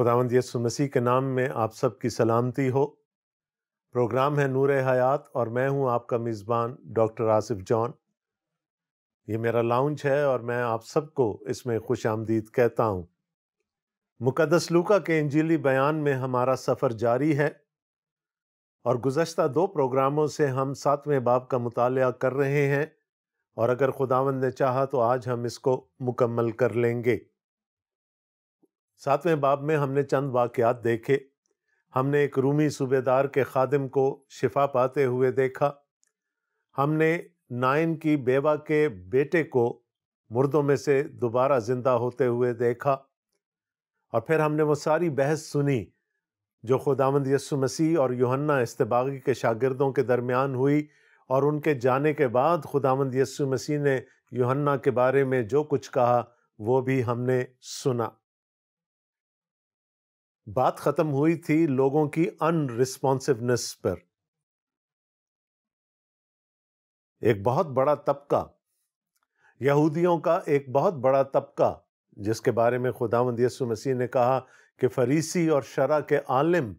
خداوند یسوع مسیح کے نام میں آپ سب کی سلامتی ہو۔ پروگرام ہے نور حیات اور میں ہوں آپ کا میزبان ڈاکٹر آصف جان۔ یہ میرا لاؤنج ہے اور میں آپ سب کو اس میں خوش آمدید کہتا ہوں۔ مقدس لوکا کے انجیلی بیان میں ہمارا سفر جاری ہے اور گزشتہ 2 پروگراموں سے ہم 7ویں باب کا مطالعہ کر رہے ہیں اور اگر خداوند نے چاہا تو آج ہم اس کو مکمل کر لیں گے۔ 7ویں باب میں ہم نے چند واقعات دیکھے۔ ہم نے ایک رومی صوبیدار کے خادم کو شفا پاتے ہوئے دیکھا۔ ہم نے نائن کی بیوہ کے بیٹے کو مردوں میں سے دوبارہ زندہ ہوتے ہوئے دیکھا، اور پھر ہم نے وہ ساری بحث سنی جو خداوند یسوع مسیح اور یوحنا اصطباغی کے شاگردوں کے درمیان ہوئی، اور ان کے جانے کے بعد خداوند یسوع مسیح نے یوحنا کے بارے میں جو کچھ کہا وہ بھی ہم نے سنا۔ بات ختم ہوئی تھی لوگوں کی ان رسپانسونیس پر۔ ایک بہت بڑا طبقہ، یہودیوں کا ایک بہت بڑا طبقہ، جس کے بارے میں خداوند یسوع مسیح نے کہا کہ فریسی اور شرع کے عالم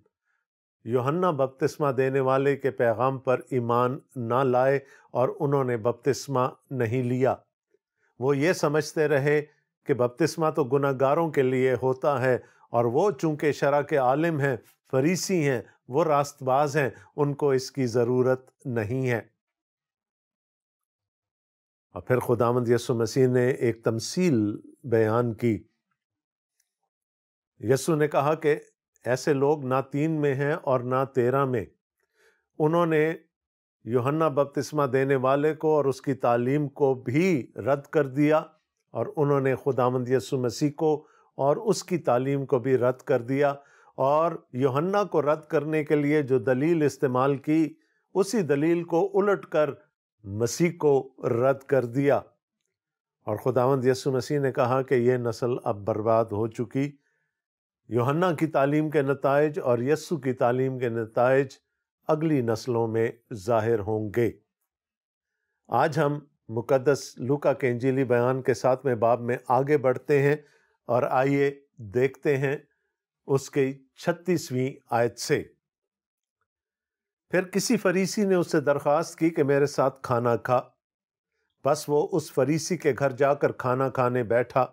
یوحنا بپتسمہ دینے والے کے پیغام پر ایمان نہ لائے اور انہوں نے بپتسمہ نہیں لیا۔ وہ یہ سمجھتے رہے کہ بپتسمہ تو گناہ گاروں کے لیے ہوتا ہے، اور وہ چونکہ شرع کے عالم ہیں، فریسی ہیں، وہ راست باز ہیں، ان کو اس کی ضرورت نہیں ہے۔ اور پھر خداوند یسوع مسیح نے ایک تمثیل بیان کی۔ یسوع نے کہا کہ ایسے لوگ نہ 3 میں ہیں اور نہ 13 میں۔ انہوں نے یوحنا بپتسمہ دینے والے کو اور اس کی تعلیم کو بھی رد کر دیا، اور انہوں نے خداوند یسوع مسیح کو اور اس کی تعلیم کو بھی رد کر دیا، اور یوحنا کو رد کرنے کے لیے جو دلیل استعمال کی اسی دلیل کو الٹ کر مسیح کو رد کر دیا۔ اور خداوند یسوع مسیح نے کہا کہ یہ نسل اب برباد ہو چکی۔ یوحنا کی تعلیم کے نتائج اور یسوع کی تعلیم کے نتائج اگلی نسلوں میں ظاہر ہوں گے۔ آج ہم مقدس لوکا کے انجیلی بیان کے 7ویں باب میں آگے بڑھتے ہیں، اور آئیے دیکھتے ہیں اس کی 36ویں آیت سے۔ پھر کسی فریسی نے اس سے درخواست کی کہ میرے ساتھ کھانا کھا۔ بس وہ اس فریسی کے گھر جا کر کھانا کھانے بیٹھا۔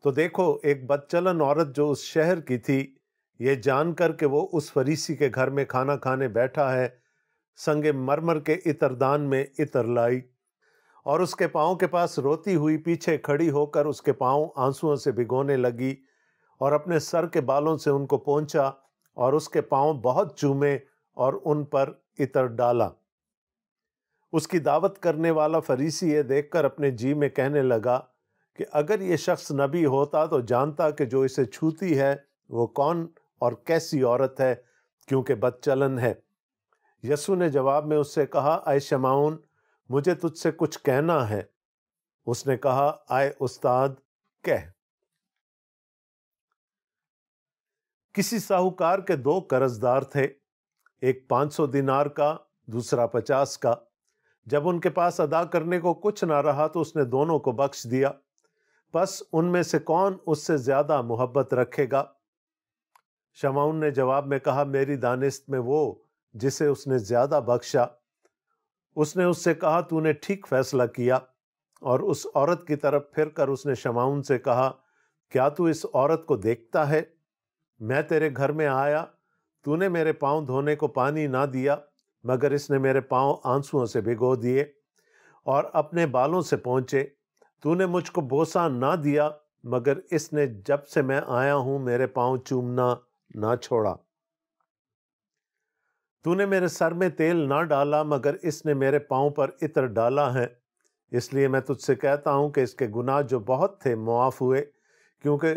تو دیکھو، ایک بدچلن عورت جو اس شہر کی تھی، یہ جان کر کہ وہ اس فریسی کے گھر میں کھانا کھانے بیٹھا ہے، سنگ مرمر کے عطردان میں عطر لائی، اور اس کے پاؤں کے پاس روتی ہوئی پیچھے کھڑی ہو کر اس کے پاؤں آنسوؤں سے بھگونے لگی، اور اپنے سر کے بالوں سے ان کو پونچھا اور اس کے پاؤں بہت چومے اور ان پر عطر ڈالا۔ اس کی دعوت کرنے والا فریسی یہ دیکھ کر اپنے جی میں کہنے لگا کہ اگر یہ شخص نبی ہوتا تو جانتا کہ جو اسے چھوتی ہے وہ کون اور کیسی عورت ہے، کیونکہ بدچلن ہے۔ یسوع نے جواب میں اس سے کہا، اے شمعون، مجھے تجھ سے کچھ کہنا ہے۔ اس نے کہا، اے استاد، کہہ۔ کسی ساہوکار کے 2 قرض دار تھے، ایک 500 دینار کا، دوسرا 50 کا۔ جب ان کے پاس ادا کرنے کو کچھ نہ رہا تو اس نے دونوں کو بخش دیا۔ پس ان میں سے کون اس سے زیادہ محبت رکھے گا؟ شمعون نے جواب میں کہا، میری دانست میں وہ جسے اس نے زیادہ بخشا۔ اس نے اس سے کہا، تو نے ٹھیک فیصلہ کیا۔ اور اس عورت کی طرف پھر کر اس نے شمعون سے کہا، کیا تو اس عورت کو دیکھتا ہے؟ میں تیرے گھر میں آیا، تو نے میرے پاؤں دھونے کو پانی نہ دیا، مگر اس نے میرے پاؤں آنسوؤں سے بھگو دیے اور اپنے بالوں سے پونچھے۔ تو نے مجھ کو بوسہ نہ دیا، مگر اس نے جب سے میں آیا ہوں میرے پاؤں چومنا نہ چھوڑا۔ تو نے میرے سر میں تیل نہ ڈالا، مگر اس نے میرے پاؤں پر عطر ڈالا ہے۔ اس لیے میں تجھ سے کہتا ہوں کہ اس کے گناہ جو بہت تھے معاف ہوئے، کیونکہ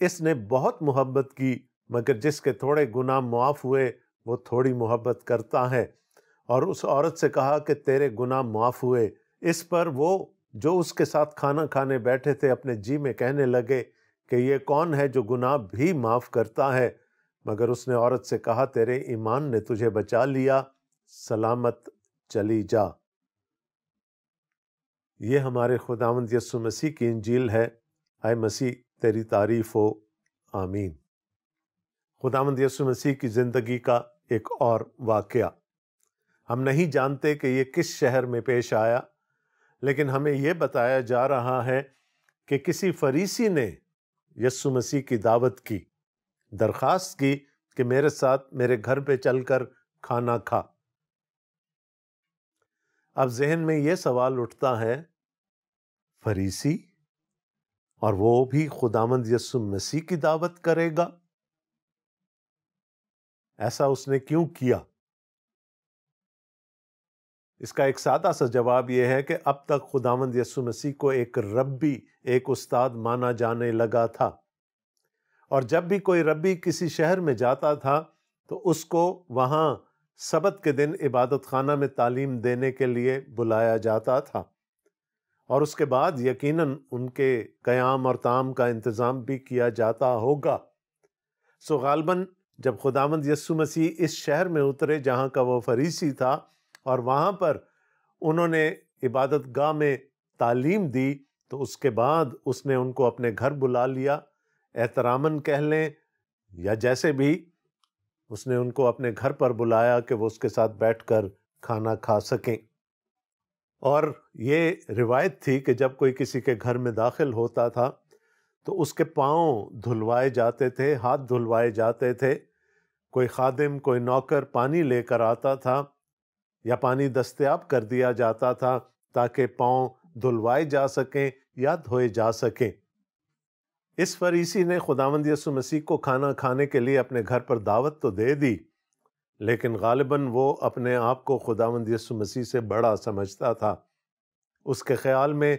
اس نے بہت محبت کی، مگر جس کے تھوڑے گناہ معاف ہوئے وہ تھوڑی محبت کرتا ہے۔ اور اس عورت سے کہا کہ تیرے گناہ معاف ہوئے۔ اس پر وہ جو اس کے ساتھ کھانا کھانے بیٹھے تھے اپنے جی میں کہنے لگے کہ یہ کون ہے جو گناہ بھی معاف کرتا ہے؟ مگر اس نے عورت سے کہا، تیرے ایمان نے تجھے بچا لیا، سلامت چلی جا۔ یہ ہمارے خداوند یسوع مسیح کی انجیل ہے۔ اے مسیح، تیری تعریف ہو، آمین۔ خداوند یسوع مسیح کی زندگی کا ایک اور واقعہ۔ ہم نہیں جانتے کہ یہ کس شہر میں پیش آیا، لیکن ہمیں یہ بتایا جا رہا ہے کہ کسی فریسی نے یسوع مسیح کی دعوت کی، درخواست کی کہ میرے ساتھ میرے گھر پہ چل کر کھانا کھا۔ اب ذہن میں یہ سوال اٹھتا ہے، فریسی اور وہ بھی خداوند یسوع مسیح کی دعوت کرے گا؟ ایسا اس نے کیوں کیا؟ اس کا ایک سادہ سا جواب یہ ہے کہ اب تک خداوند یسوع مسیح کو ایک ربی، ایک استاد مانا جانے لگا تھا، اور جب بھی کوئی ربی کسی شہر میں جاتا تھا تو اس کو وہاں سبت کے دن عبادت خانہ میں تعلیم دینے کے لیے بلایا جاتا تھا، اور اس کے بعد یقیناً ان کے قیام اور طعام کا انتظام بھی کیا جاتا ہوگا۔ سو غالباً جب خداوند یسوع مسیح اس شہر میں اترے جہاں کا وہ فریسی تھا، اور وہاں پر انہوں نے عبادت گاہ میں تعلیم دی، تو اس کے بعد اس نے ان کو اپنے گھر بلا لیا، احتراماً کہہ لیں یا جیسے بھی، اس نے ان کو اپنے گھر پر بلایا کہ وہ اس کے ساتھ بیٹھ کر کھانا کھا سکیں۔ اور یہ روایت تھی کہ جب کوئی کسی کے گھر میں داخل ہوتا تھا تو اس کے پاؤں دھلوائے جاتے تھے، ہاتھ دھلوائے جاتے تھے۔ کوئی خادم، کوئی نوکر پانی لے کر آتا تھا یا پانی دستیاب کر دیا جاتا تھا تاکہ پاؤں دھلوائے جا سکیں یا دھوئے جا سکیں۔ اس فریسی نے خداوند یسوع مسیح کو کھانا کھانے کے لیے اپنے گھر پر دعوت تو دے دی، لیکن غالباً وہ اپنے آپ کو خداوند یسوع مسیح سے بڑا سمجھتا تھا۔ اس کے خیال میں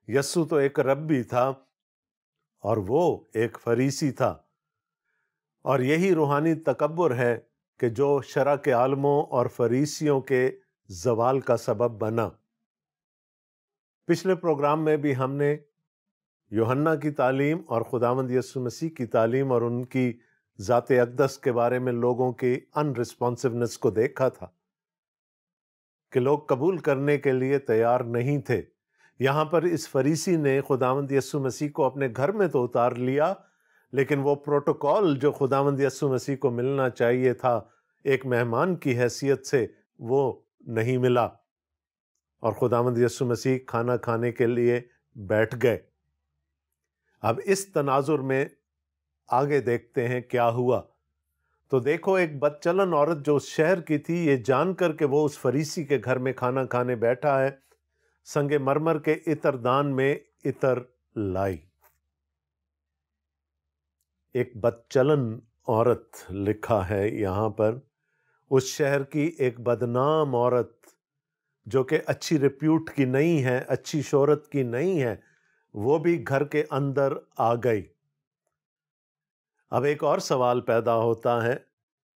یسوع تو ایک ربی تھا اور وہ ایک فریسی تھا، اور یہی روحانی تکبر ہے کہ جو شرع کے عالموں اور فریسیوں کے زوال کا سبب بنا۔ پچھلے پروگرام میں بھی ہم نے یوحنا کی تعلیم اور خداوند یسوع مسیح کی تعلیم اور ان کی ذات اقدس کے بارے میں لوگوں کی ان ریسپانسونیس کو دیکھا تھا کہ لوگ قبول کرنے کے لیے تیار نہیں تھے۔ یہاں پر اس فریسی نے خداوند یسوع مسیح کو اپنے گھر میں تو اتار لیا، لیکن وہ پروٹوکول جو خداوند یسوع مسیح کو ملنا چاہیے تھا ایک مہمان کی حیثیت سے، وہ نہیں ملا، اور خداوند یسوع مسیح کھانا کھانے کے لیے بیٹھ گئے۔ اب اس تناظر میں آگے دیکھتے ہیں کیا ہوا۔ تو دیکھو، ایک بدچلن عورت جو اس شہر کی تھی، یہ جان کر کہ وہ اس فریسی کے گھر میں کھانا کھانے بیٹھا ہے، سنگ مرمر کے عطر دان میں عطر لائی۔ ایک بدچلن عورت لکھا ہے یہاں پر، اس شہر کی ایک بدنام عورت جو کہ اچھی ریپیوٹ کی نہیں ہے، اچھی شہرت کی نہیں ہے، وہ بھی گھر کے اندر آ گئی۔ اب ایک اور سوال پیدا ہوتا ہے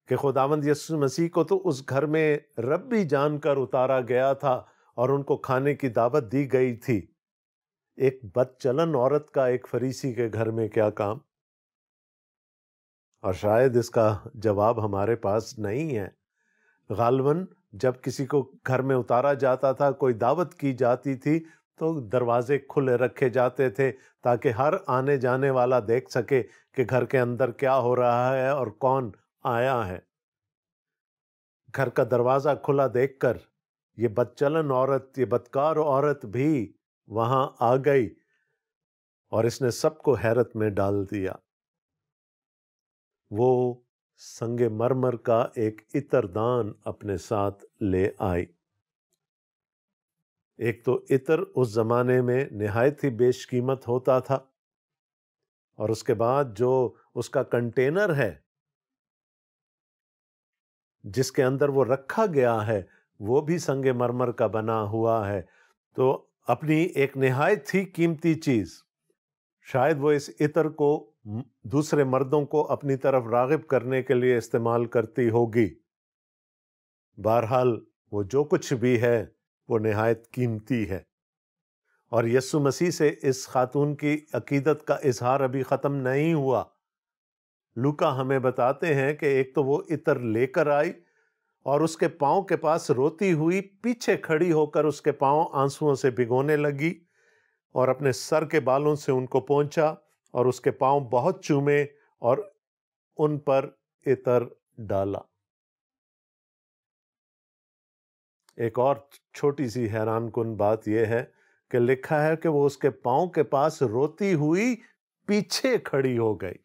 کہ خداوند یسوع مسیح کو تو اس گھر میں ربی جان کر اتارا گیا تھا اور ان کو کھانے کی دعوت دی گئی تھی، ایک بدچلن عورت کا ایک فریسی کے گھر میں کیا کام؟ اور شاید اس کا جواب ہمارے پاس نہیں ہے۔ غالباً جب کسی کو گھر میں اتارا جاتا تھا، کوئی دعوت کی جاتی تھی، تو دروازے کھلے رکھے جاتے تھے تاکہ ہر آنے جانے والا دیکھ سکے کہ گھر کے اندر کیا ہو رہا ہے اور کون آیا ہے۔ گھر کا دروازہ کھلا دیکھ کر یہ بدچلن عورت، یہ بدکار عورت بھی وہاں آ گئی، اور اس نے سب کو حیرت میں ڈال دیا۔ وہ سنگ مرمر کا ایک عطر دان اپنے ساتھ لے آئی۔ ایک تو عطر اس زمانے میں نہایت ہی بیش قیمت ہوتا تھا، اور اس کے بعد جو اس کا کنٹینر ہے جس کے اندر وہ رکھا گیا ہے، وہ بھی سنگ مرمر کا بنا ہوا ہے۔ تو اپنی ایک نہایت ہی قیمتی چیز، شاید وہ اس عطر کو دوسرے مردوں کو اپنی طرف راغب کرنے کے لیے استعمال کرتی ہوگی۔ بہرحال وہ جو کچھ بھی ہے وہ نہایت قیمتی ہے، اور یسوع مسیح سے اس خاتون کی عقیدت کا اظہار ابھی ختم نہیں ہوا۔ لوکا ہمیں بتاتے ہیں کہ ایک تو وہ عطر لے کر آئی، اور اس کے پاؤں کے پاس روتی ہوئی پیچھے کھڑی ہو کر اس کے پاؤں آنسوؤں سے بھگونے لگی، اور اپنے سر کے بالوں سے ان کو پونچھا اور اس کے پاؤں بہت چومے اور ان پر عطر ڈالا۔ ایک اور چھوٹی سی حیران کن بات یہ ہے کہ لکھا ہے کہ وہ اس کے پاؤں کے پاس روتی ہوئی پیچھے کھڑی ہو گئی۔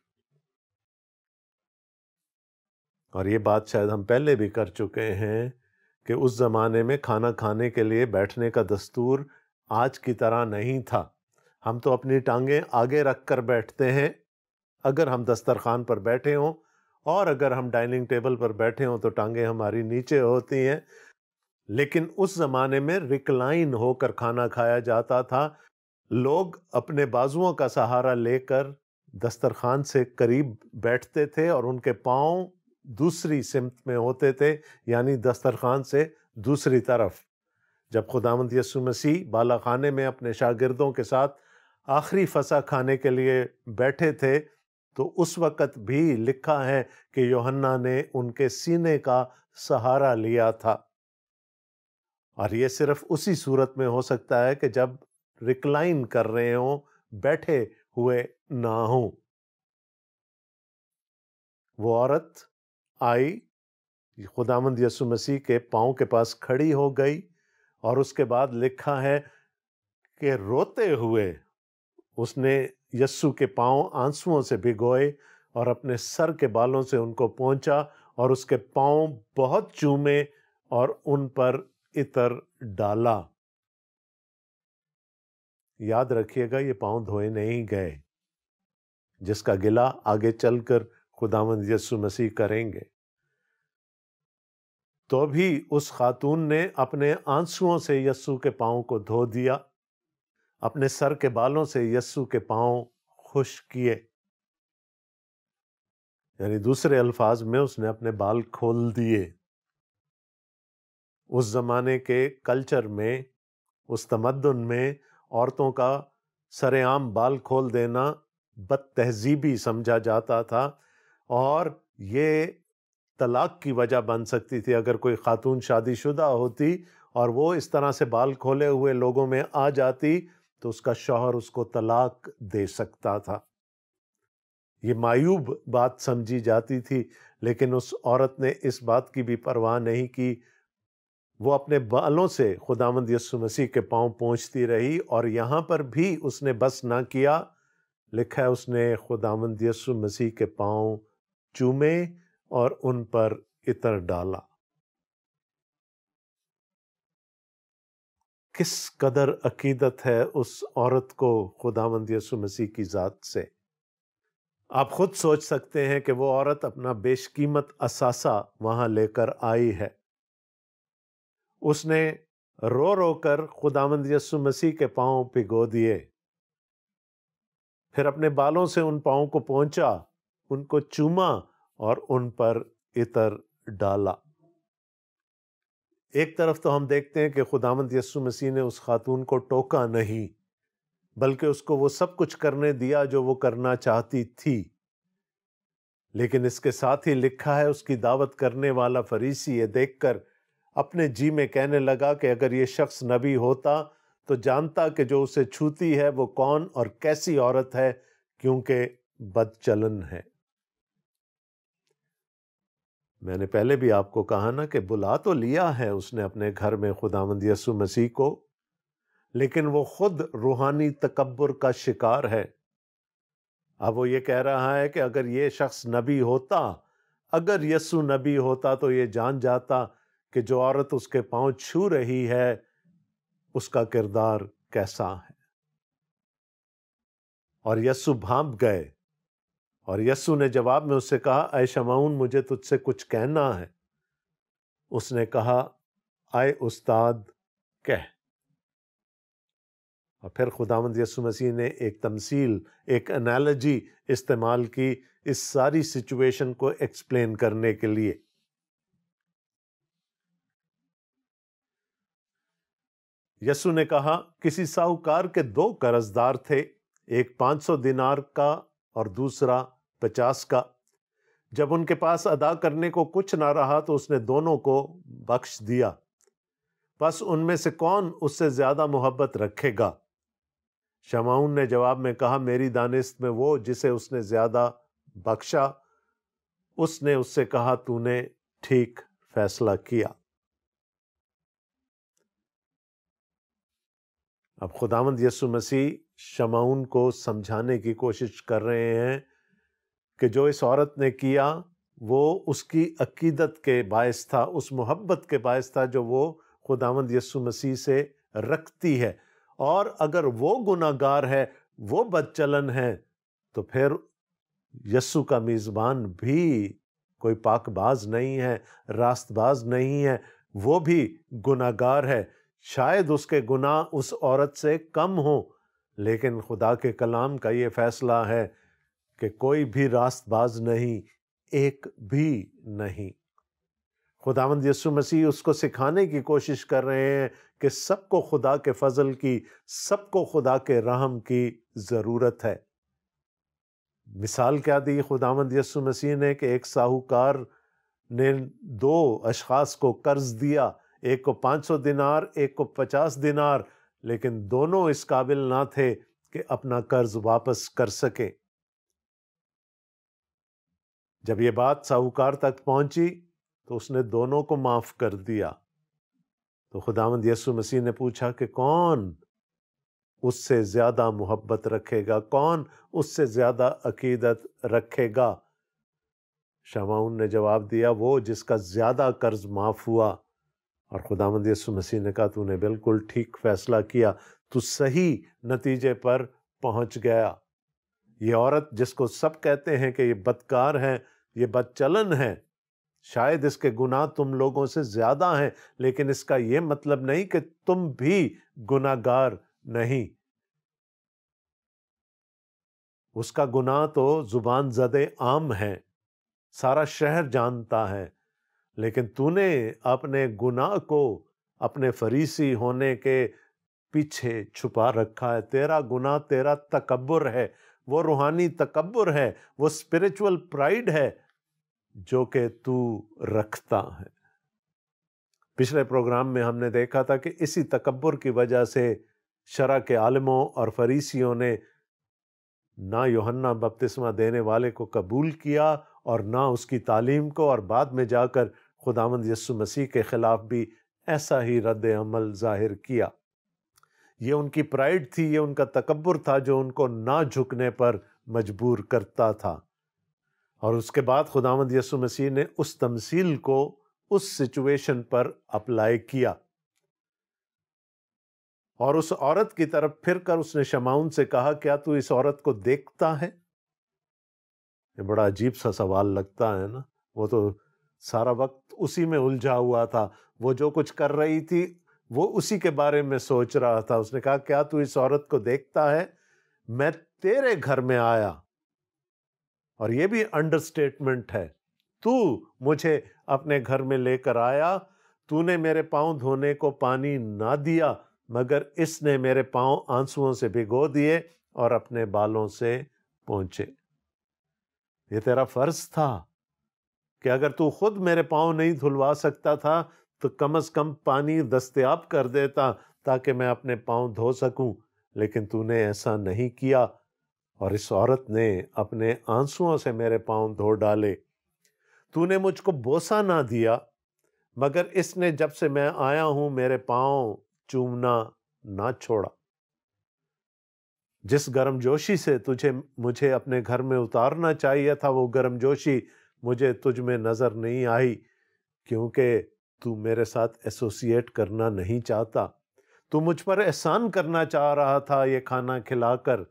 اور یہ بات شاید ہم پہلے بھی کر چکے ہیں کہ اس زمانے میں کھانا کھانے کے لیے بیٹھنے کا دستور آج کی طرح نہیں تھا۔ ہم تو اپنی ٹانگیں آگے رکھ کر بیٹھتے ہیں اگر ہم دسترخوان پر بیٹھے ہوں، اور اگر ہم ڈائننگ ٹیبل پر بیٹھے ہوں تو ٹانگیں ہماری نیچے ہوتی ہیں۔ لیکن اس زمانے میں ریکلائن ہو کر کھانا کھایا جاتا تھا۔ لوگ اپنے بازوؤں کا سہارا لے کر دسترخوان سے قریب بیٹھتے تھے اور ان کے پاؤں دوسری سمت میں ہوتے تھے، یعنی دسترخوان سے دوسری طرف۔ جب خداوند یسوع مسیح بالا خانے میں اپنے شاگردوں کے ساتھ آخری فسح کھانے کے لیے بیٹھے تھے تو اس وقت بھی لکھا ہے کہ یوحنا نے ان کے سینے کا سہارا لیا تھا۔ اور یہ صرف اسی صورت میں ہو سکتا ہے کہ جب ریکلائن کر رہے ہوں، بیٹھے ہوئے نہ ہوں۔ وہ عورت آئی، خداوند یسوع مسیح کے پاؤں کے پاس کھڑی ہو گئی، اور اس کے بعد لکھا ہے کہ روتے ہوئے اس نے یسوع کے پاؤں آنسوؤں سے بھگوئے اور اپنے سر کے بالوں سے ان کو پونچھا اور اس کے پاؤں بہت چومے اور ان پر عطر ڈالا۔ یاد رکھیے گا، یہ پاؤں دھوئے نہیں گئے، جس کا گلہ آگے چل کر خداوند یسوع مسیح کریں گے۔ تو بھی اس خاتون نے اپنے آنسوؤں سے یسوع کے پاؤں کو دھو دیا، اپنے سر کے بالوں سے یسوع کے پاؤں خشک کیے، یعنی دوسرے الفاظ میں اس نے اپنے بال کھول دیے۔ اس زمانے کے کلچر میں، اس تمدن میں، عورتوں کا سر عام بال کھول دینا بد تہذیبی سمجھا جاتا تھا، اور یہ طلاق کی وجہ بن سکتی تھی۔ اگر کوئی خاتون شادی شدہ ہوتی اور وہ اس طرح سے بال کھولے ہوئے لوگوں میں آ جاتی تو اس کا شوہر اس کو طلاق دے سکتا تھا۔ یہ معیوب بات سمجھی جاتی تھی، لیکن اس عورت نے اس بات کی بھی پرواہ نہیں کی۔ وہ اپنے بالوں سے خداوند یسوع مسیح کے پاؤں پونچھتی رہی، اور یہاں پر بھی اس نے بس نہ کیا، لکھا ہے اس نے خداوند یسوع مسیح کے پاؤں چومے اور ان پر عطر ڈالا۔ کس قدر عقیدت ہے اس عورت کو خداوند یسوع مسیح کی ذات سے۔ آپ خود سوچ سکتے ہیں کہ وہ عورت اپنا بیش قیمت اثاثہ وہاں لے کر آئی ہے۔ اس نے رو رو کر خداوند یسوع مسیح کے پاؤں بھگو دیے، پھر اپنے بالوں سے ان پاؤں کو پونچھا، ان کو چوما اور ان پر عطر ڈالا۔ ایک طرف تو ہم دیکھتے ہیں کہ خداوند یسوع مسیح نے اس خاتون کو ٹوکا نہیں، بلکہ اس کو وہ سب کچھ کرنے دیا جو وہ کرنا چاہتی تھی۔ لیکن اس کے ساتھ ہی لکھا ہے اس کی دعوت کرنے والا فریسی یہ دیکھ کر اپنے جی میں کہنے لگا کہ اگر یہ شخص نبی ہوتا تو جانتا کہ جو اسے چھوتی ہے وہ کون اور کیسی عورت ہے، کیونکہ بد چلن ہے۔ میں نے پہلے بھی آپ کو کہا نا کہ بلا تو لیا ہے اس نے اپنے گھر میں خداوند یسوع مسیح کو، لیکن وہ خود روحانی تکبر کا شکار ہے۔ اب وہ یہ کہہ رہا ہے کہ اگر یہ شخص نبی ہوتا، اگر یسوع نبی ہوتا تو یہ جان جاتا کہ جو عورت اس کے پاؤں چھو رہی ہے اس کا کردار کیسا ہے۔ اور یسوع بھانپ گئے، اور یسوع نے جواب میں اس سے کہا، اے شمعون مجھے تجھ سے کچھ کہنا ہے۔ اس نے کہا، اے استاد کہہ۔ اور پھر خداوند یسوع مسیح نے ایک تمثیل، ایک انالوجی استعمال کی اس ساری سچویشن کو ایکسپلین کرنے کے لیے۔ یسوع نے کہا، کسی ساہوکار کے 2 قرض دار تھے، ایک 500 دینار کا اور دوسرا 50 کا۔ جب ان کے پاس ادا کرنے کو کچھ نہ رہا تو اس نے دونوں کو بخش دیا۔ بس ان میں سے کون اس سے زیادہ محبت رکھے گا؟ شمعون نے جواب میں کہا، میری دانست میں وہ جسے اس نے زیادہ بخشا۔ اس نے اس سے کہا تو نے ٹھیک فیصلہ کیا۔ اب خداوند یسوع مسیح شمعون کو سمجھانے کی کوشش کر رہے ہیں کہ جو اس عورت نے کیا وہ اس کی عقیدت کے باعث تھا، اس محبت کے باعث تھا جو وہ خداوند یسوع مسیح سے رکھتی ہے، اور اگر وہ گناہ گار ہے، وہ بدچلن ہے، تو پھر یسوع کا میزبان بھی کوئی پاک باز نہیں ہے، راست باز نہیں ہے، وہ بھی گناہ گار ہے۔ شاید اس کے گناہ اس عورت سے کم ہوں، لیکن خدا کے کلام کا یہ فیصلہ ہے کہ کوئی بھی راست باز نہیں، ایک بھی نہیں۔ خداوند یسوع مسیح اس کو سکھانے کی کوشش کر رہے ہیں کہ سب کو خدا کے فضل کی، سب کو خدا کے رحم کی ضرورت ہے۔ مثال کیا دی خداوند یسوع مسیح نے کہ ایک ساہوکار نے 2 اشخاص کو قرض دیا، ایک کو 500 دینار، ایک کو 50 دینار، لیکن دونوں اس قابل نہ تھے کہ اپنا قرض واپس کر سکیں۔ جب یہ بات ساہوکار تک پہنچی تو اس نے دونوں کو معاف کر دیا۔ تو خداوند یسوع مسیح نے پوچھا کہ کون اس سے زیادہ محبت رکھے گا، کون اس سے زیادہ عقیدت رکھے گا؟ شمعون نے جواب دیا وہ جس کا زیادہ قرض معاف ہوا، اور خداوند یسوع مسیح نے کہا تو نے بالکل ٹھیک فیصلہ کیا، تو صحیح نتیجے پر پہنچ گیا۔ یہ عورت جس کو سب کہتے ہیں کہ یہ بدکار ہے، یہ بدچلن ہے، شاید اس کے گناہ تم لوگوں سے زیادہ ہیں، لیکن اس کا یہ مطلب نہیں کہ تم بھی گناہ گار نہیں۔ اس کا گناہ تو زبان زدے عام ہے، سارا شہر جانتا ہے، لیکن تو نے اپنے گناہ کو اپنے فریسی ہونے کے پیچھے چھپا رکھا ہے۔ تیرا گناہ تیرا تکبر ہے، وہ روحانی تکبر ہے، وہ اسپرچول پرائیڈ ہے جو کہ تو رکھتا ہے۔ پچھلے پروگرام میں ہم نے دیکھا تھا کہ اسی تکبر کی وجہ سے شرع کے عالموں اور فریسیوں نے نہ یوحنا بپتسمہ دینے والے کو قبول کیا اور نہ اس کی تعلیم کو، اور بعد میں جا کر خداوند یسوع مسیح کے خلاف بھی ایسا ہی رد عمل ظاہر کیا۔ یہ ان کی پرائیڈ تھی، یہ ان کا تکبر تھا جو ان کو نہ جھکنے پر مجبور کرتا تھا۔ اور اس کے بعد خداوند یسوع مسیح نے اس تمثیل کو اس سچویشن پر اپلائی کیا، اور اس عورت کی طرف پھر کر اس نے شمعون سے کہا کیا تو اس عورت کو دیکھتا ہے؟ یہ بڑا عجیب سا سوال لگتا ہے نا، وہ تو سارا وقت اسی میں الجھا ہوا تھا، وہ جو کچھ کر رہی تھی وہ اسی کے بارے میں سوچ رہا تھا۔ اس نے کہا کیا تو اس عورت کو دیکھتا ہے؟ میں تیرے گھر میں آیا، اور یہ بھی انڈرسٹیٹمنٹ ہے، تو مجھے اپنے گھر میں لے کر آیا، تو نے میرے پاؤں دھونے کو پانی نہ دیا، مگر اس نے میرے پاؤں آنسوؤں سے بھگو دیے اور اپنے بالوں سے پونچھے۔ یہ تیرا فرض تھا کہ اگر تو خود میرے پاؤں نہیں دھلوا سکتا تھا تو کم از کم پانی دستیاب کر دیتا تاکہ میں اپنے پاؤں دھو سکوں، لیکن تو نے ایسا نہیں کیا، اور اس عورت نے اپنے آنسوؤں سے میرے پاؤں دھو ڈالے۔ تو نے مجھ کو بوسہ نہ دیا، مگر اس نے جب سے میں آیا ہوں میرے پاؤں چومنا نہ چھوڑا۔ جس گرم جوشی سے مجھے اپنے گھر میں اتارنا چاہیے تھا، وہ گرم جوشی مجھے تجھ میں نظر نہیں آئی، کیونکہ تو میرے ساتھ ایسوسیٹ کرنا نہیں چاہتا۔ تو مجھ پر احسان کرنا چاہ رہا تھا یہ کھانا کھلا کر،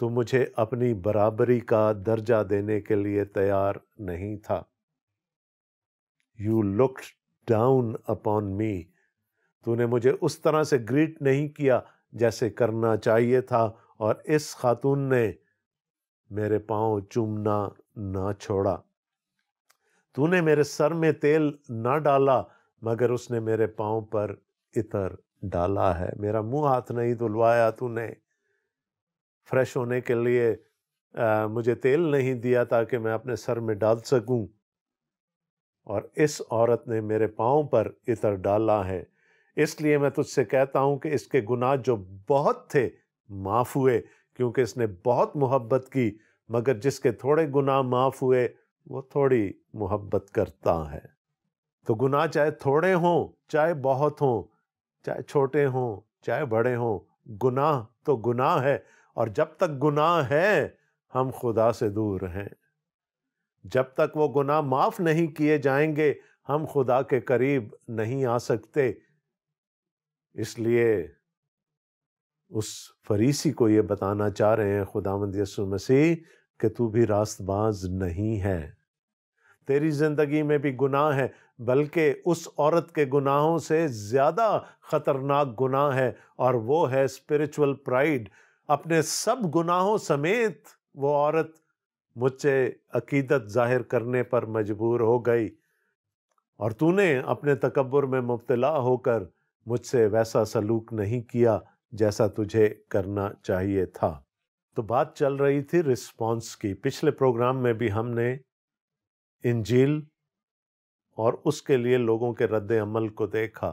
تو مجھے اپنی برابری کا درجہ دینے کے لیے تیار نہیں تھا۔ You looked down upon me۔ تو نے مجھے اس طرح سے گریٹ نہیں کیا جیسے کرنا چاہیے تھا، اور اس خاتون نے میرے پاؤں چومنا نہ چھوڑا۔ تو نے میرے سر میں تیل نہ ڈالا، مگر اس نے میرے پاؤں پر عطر ڈالا ہے۔ میرا منہ ہاتھ نہیں دھلوایا تو نے، فریش ہونے کے لیے مجھے تیل نہیں دیا تاکہ میں اپنے سر میں ڈال سکوں، اور اس عورت نے میرے پاؤں پر عطر ڈالا ہے۔ اس لیے میں تجھ سے کہتا ہوں کہ اس کے گناہ جو بہت تھے معاف ہوئے، کیونکہ اس نے بہت محبت کی، مگر جس کے تھوڑے گناہ معاف ہوئے وہ تھوڑی محبت کرتا ہے۔ تو گناہ چاہے تھوڑے ہوں چاہے بہت ہوں، چاہے چھوٹے ہوں چاہے بڑے ہوں، گناہ تو گناہ ہے، اور جب تک گناہ ہے ہم خدا سے دور ہیں۔ جب تک وہ گناہ معاف نہیں کیے جائیں گے ہم خدا کے قریب نہیں آ سکتے۔ اس لیے اس فریسی کو یہ بتانا چاہ رہے ہیں خداوند یسوع مسیح کہ تو بھی راست باز نہیں ہے، تیری زندگی میں بھی گناہ ہے، بلکہ اس عورت کے گناہوں سے زیادہ خطرناک گناہ ہے، اور وہ ہے اسپرچول پرائیڈ۔ اپنے سب گناہوں سمیت وہ عورت مجھ سے عقیدت ظاہر کرنے پر مجبور ہو گئی، اور تو نے اپنے تکبر میں مبتلا ہو کر مجھ سے ویسا سلوک نہیں کیا جیسا تجھے کرنا چاہیے تھا۔ تو بات چل رہی تھی رسپانس کی۔ پچھلے پروگرام میں بھی ہم نے انجیل اور اس کے لیے لوگوں کے رد عمل کو دیکھا،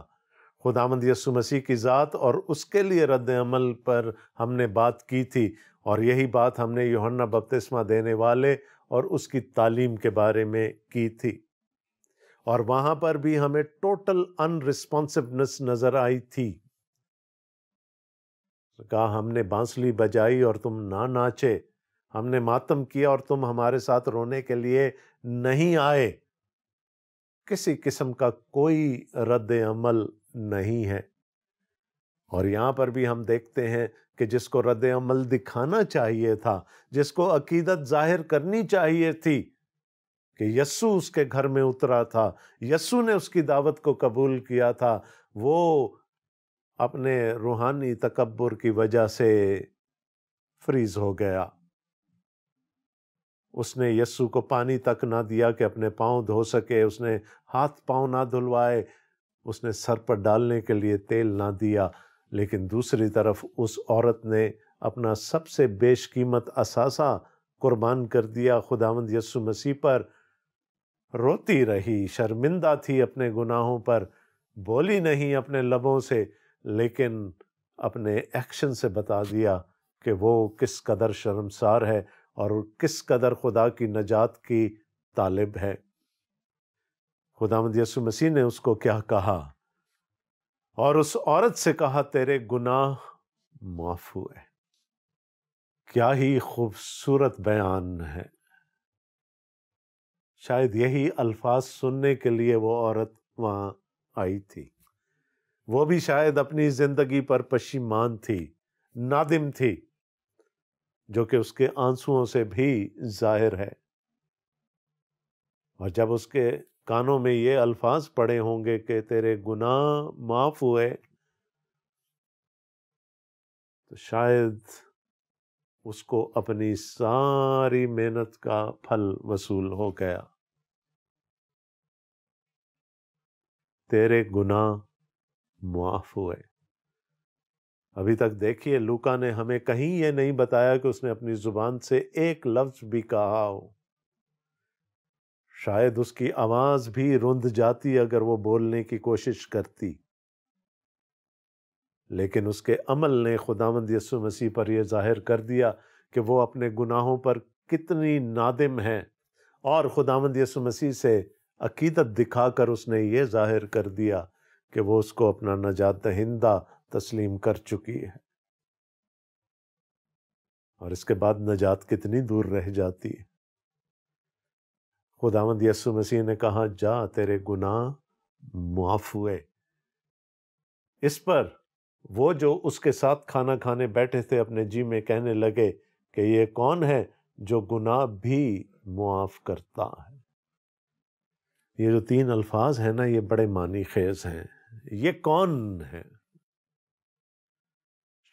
خداوند یسوع مسیح کی ذات اور اس کے لیے رد عمل پر ہم نے بات کی تھی، اور یہی بات ہم نے یوحنا بپتسمہ دینے والے اور اس کی تعلیم کے بارے میں کی تھی، اور وہاں پر بھی ہمیں ٹوٹل ان رسپانسونیس نظر آئی تھی۔ کہا ہم نے بانسلی بجائی اور تم نہ ناچے، ہم نے ماتم کیا اور تم ہمارے ساتھ رونے کے لیے نہیں آئے۔ کسی قسم کا کوئی رد عمل نہیں ہے، اور یہاں پر بھی ہم دیکھتے ہیں کہ جس کو رد عمل دکھانا چاہیے تھا، جس کو عقیدت ظاہر کرنی چاہیے تھی کہ یسوع اس کے گھر میں اترا تھا، یسوع نے اس کی دعوت کو قبول کیا تھا، وہ اپنے روحانی تکبر کی وجہ سے فریز ہو گیا۔ اس نے یسوع کو پانی تک نہ دیا کہ اپنے پاؤں دھو سکے، اس نے ہاتھ پاؤں نہ دھلوائے، اس نے سر پر ڈالنے کے لیے تیل نہ دیا، لیکن دوسری طرف اس عورت نے اپنا سب سے بیش قیمت اثاثہ قربان کر دیا خداوند یسوع مسیح پر، روتی رہی، شرمندہ تھی اپنے گناہوں پر، بولی نہیں اپنے لبوں سے، لیکن اپنے ایکشن سے بتا دیا کہ وہ کس قدر شرمسار ہے اور کس قدر خدا کی نجات کی طالب ہے۔ خداوند یسوع مسیح نے اس کو کیا کہا؟ اور اس عورت سے کہا تیرے گناہ معاف ہوئے۔ کیا ہی خوبصورت بیان ہے۔ شاید یہی الفاظ سننے کے لیے وہ عورت وہاں آئی تھی، وہ بھی شاید اپنی زندگی پر پشیمان تھی، نادم تھی، جو کہ اس کے آنسوؤں سے بھی ظاہر ہے، اور جب اس کے کانوں میں یہ الفاظ پڑے ہوں گے کہ تیرے گناہ معاف ہوئے، تو شاید اس کو اپنی ساری محنت کا پھل وصول ہو گیا۔ تیرے گناہ معاف ہوئے۔ ابھی تک دیکھیے لوکا نے ہمیں کہیں یہ نہیں بتایا کہ اس نے اپنی زبان سے ایک لفظ بھی کہا ہو۔ شاید اس کی آواز بھی رند جاتی اگر وہ بولنے کی کوشش کرتی، لیکن اس کے عمل نے خداوند یسوع مسیح پر یہ ظاہر کر دیا کہ وہ اپنے گناہوں پر کتنی نادم ہے، اور خداوند یسوع مسیح سے عقیدت دکھا کر اس نے یہ ظاہر کر دیا کہ وہ اس کو اپنا نجات دہندہ تسلیم کر چکی ہے، اور اس کے بعد نجات کتنی دور رہ جاتی ہے۔ خداوند یسوع مسیح نے کہا جا تیرے گناہ معاف ہوئے۔ اس پر وہ جو اس کے ساتھ کھانا کھانے بیٹھے تھے اپنے جی میں کہنے لگے کہ یہ کون ہے جو گناہ بھی معاف کرتا ہے۔ یہ جو تین الفاظ ہیں نا، یہ بڑے معنی خیز ہیں۔ یہ کون ہے؟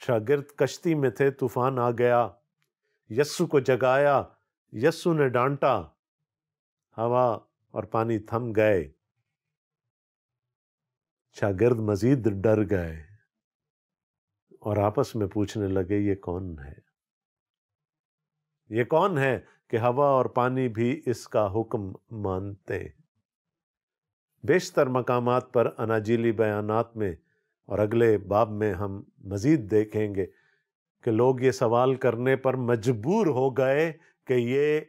شاگرد کشتی میں تھے، طوفان آ گیا، یسوع کو جگایا، یسوع نے ڈانٹا، ہوا اور پانی تھم گئے، شاگرد مزید ڈر گئے اور آپس میں پوچھنے لگے یہ کون ہے؟ یہ کون ہے کہ ہوا اور پانی بھی اس کا حکم مانتے؟ بیشتر مقامات پر اناجیلی بیانات میں اور اگلے باب میں ہم مزید دیکھیں گے کہ لوگ یہ سوال کرنے پر مجبور ہو گئے کہ یہ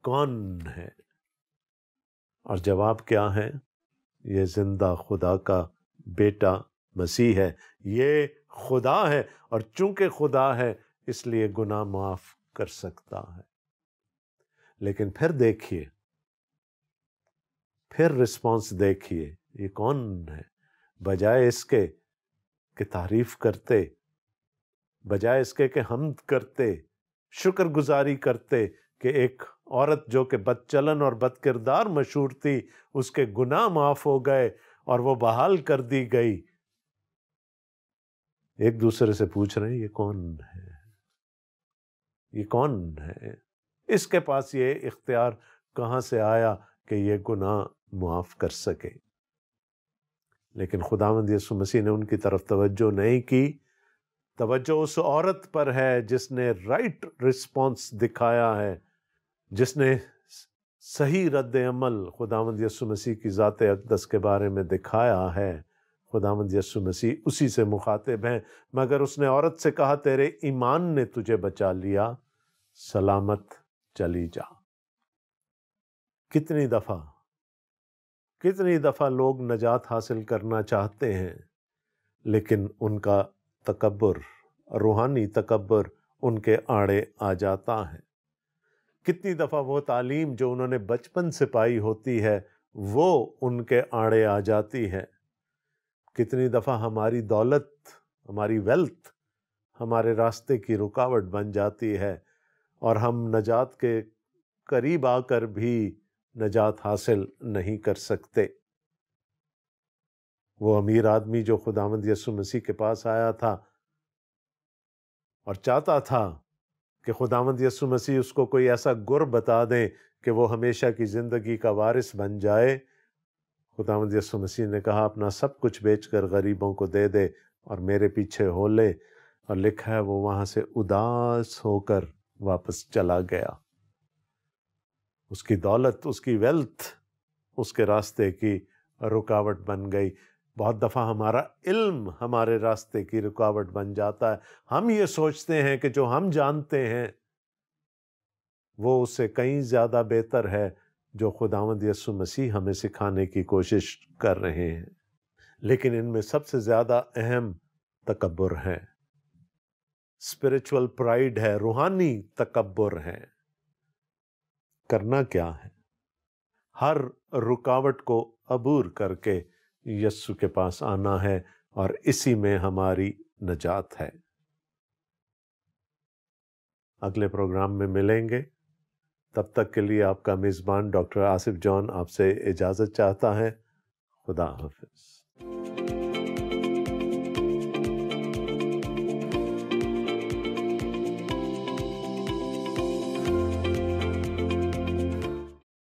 کون ہے؟ اور جواب کیا ہے؟ یہ زندہ خدا کا بیٹا مسیح ہے، یہ خدا ہے، اور چونکہ خدا ہے اس لیے گناہ معاف کر سکتا ہے۔ لیکن پھر دیکھیے، پھر رسپانس دیکھیے، یہ کون ہے؟ بجائے اس کے کہ تعریف کرتے، بجائے اس کے کہ حمد کرتے، شکر گزاری کرتے کہ ایک عورت جو کہ بد چلن اور بد کردار مشہور تھی، اس کے گناہ معاف ہو گئے اور وہ بحال کر دی گئی، ایک دوسرے سے پوچھ رہے ہیں یہ کون ہے؟ یہ کون ہے؟ اس کے پاس یہ اختیار کہاں سے آیا کہ یہ گناہ معاف کر سکے؟ لیکن خداوند یسوع مسیح نے ان کی طرف توجہ نہیں کی۔ توجہ اس عورت پر ہے جس نے رائٹ رسپانس دکھایا ہے، جس نے صحیح رد عمل خداوند یسوع مسیح کی ذات اقدس کے بارے میں دکھایا ہے۔ خداوند یسوع مسیح اسی سے مخاطب ہیں، مگر اس نے عورت سے کہا تیرے ایمان نے تجھے بچا لیا، سلامت چلی جا۔ کتنی دفعہ لوگ نجات حاصل کرنا چاہتے ہیں، لیکن ان کا تکبر، روحانی تکبر ان کے آڑے آ جاتا ہے۔ کتنی دفعہ وہ تعلیم جو انہوں نے بچپن سے پائی ہوتی ہے وہ ان کے آڑے آ جاتی ہے۔ کتنی دفعہ ہماری دولت، ہماری ویلتھ ہمارے راستے کی رکاوٹ بن جاتی ہے اور ہم نجات کے قریب آ کر بھی نجات حاصل نہیں کر سکتے۔ وہ امیر آدمی جو خداوند یسوع مسیح کے پاس آیا تھا اور چاہتا تھا کہ خداوند یسوع مسیح اس کو کوئی ایسا گر بتا دیں کہ وہ ہمیشہ کی زندگی کا وارث بن جائے، خداوند یسوع مسیح نے کہا اپنا سب کچھ بیچ کر غریبوں کو دے دے اور میرے پیچھے ہو لے، اور لکھا ہے وہ وہاں سے اداس ہو کر واپس چلا گیا۔ اس کی دولت، اس کی ویلتھ اس کے راستے کی رکاوٹ بن گئی۔ بہت دفعہ ہمارا علم ہمارے راستے کی رکاوٹ بن جاتا ہے۔ ہم یہ سوچتے ہیں کہ جو ہم جانتے ہیں وہ اس سے کہیں زیادہ بہتر ہے جو خداوند یسوع مسیح ہمیں سکھانے کی کوشش کر رہے ہیں، لیکن ان میں سب سے زیادہ اہم تکبر ہے، اسپرچول پرائیڈ ہے، روحانی تکبر ہے۔ کرنا کیا ہے؟ ہر رکاوٹ کو عبور کر کے یسوع کے پاس آنا ہے اور اسی میں ہماری نجات ہے۔ اگلے پروگرام میں ملیں گے، تب تک کے لیے آپ کا میزبان ڈاکٹر آصف جان آپ سے اجازت چاہتا ہے۔ خدا حافظ۔